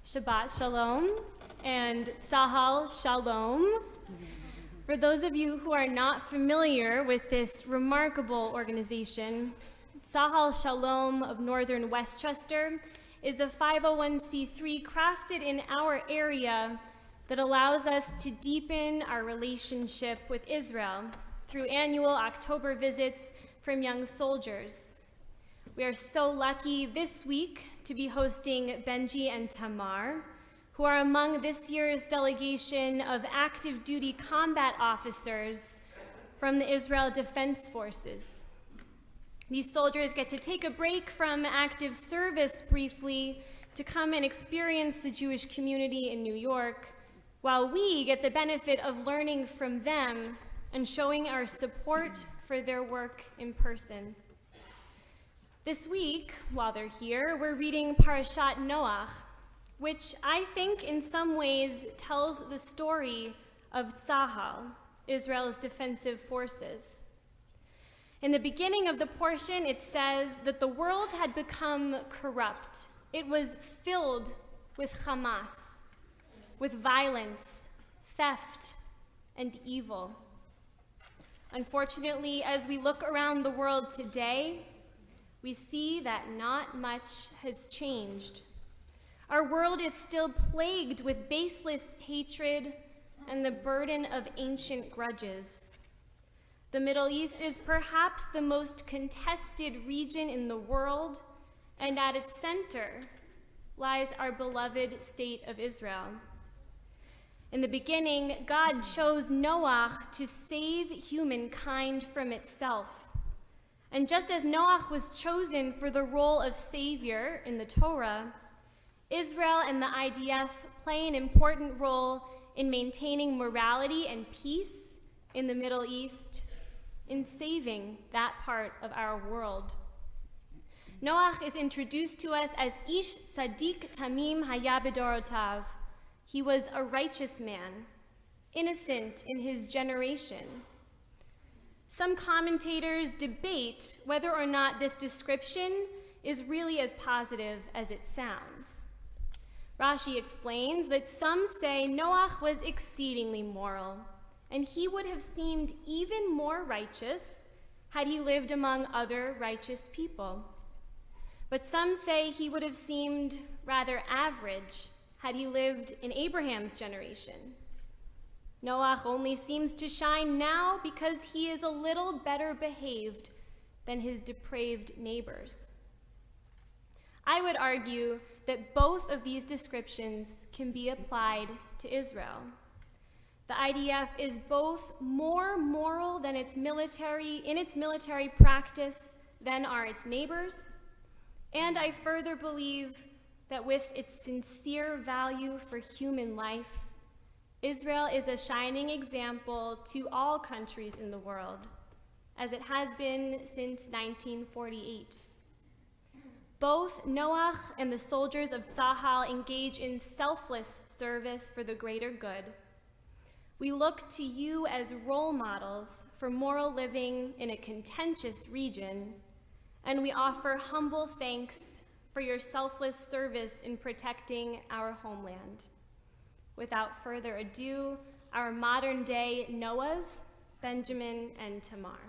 Shabbat Shalom and Tzahal Shalom. For those of you who are not familiar with this remarkable organization, Tzahal Shalom of Northern Westchester is a 501c3 crafted in our area that allows us to deepen our relationship with Israel through annual October visits from young soldiers. We are so lucky this week to be hosting Benji and Tamar, who are among this year's delegation of active duty combat officers from the Israel Defense Forces. These soldiers get to take a break from active service briefly to come and experience the Jewish community in New York, while we get the benefit of learning from them and showing our support for their work in person. This week, while they're here, we're reading Parashat Noach, which I think in some ways tells the story of Tzahal, Israel's defensive forces. In the beginning of the portion, it says that the world had become corrupt. It was filled with Hamas, with violence, theft, and evil. Unfortunately, as we look around the world today, we see that not much has changed. Our world is still plagued with baseless hatred and the burden of ancient grudges. The Middle East is perhaps the most contested region in the world, and at its center lies our beloved state of Israel. In the beginning, God chose Noach to save humankind from itself. And just as Noach was chosen for the role of savior in the Torah, Israel and the IDF play an important role in maintaining morality and peace in the Middle East, in saving that part of our world. Noach is introduced to us as Ish Tzaddik Tamim Haya B'dorotav. He was a righteous man, innocent in his generation. Some commentators debate whether or not this description is really as positive as it sounds. Rashi explains that some say Noach was exceedingly moral, and he would have seemed even more righteous had he lived among other righteous people. But some say he would have seemed rather average had he lived in Abraham's generation. Noach only seems to shine now because he is a little better behaved than his depraved neighbors. I would argue that both of these descriptions can be applied to Israel. The IDF is both more moral than its military practice than are its neighbors, and I further believe that with its sincere value for human life, Israel is a shining example to all countries in the world, as it has been since 1948. Both Noach and the soldiers of Tzahal engage in selfless service for the greater good. We look to you as role models for moral living in a contentious region, and we offer humble thanks for your selfless service in protecting our homeland. Without further ado, our modern-day Noahs, Benjamin and Tamar.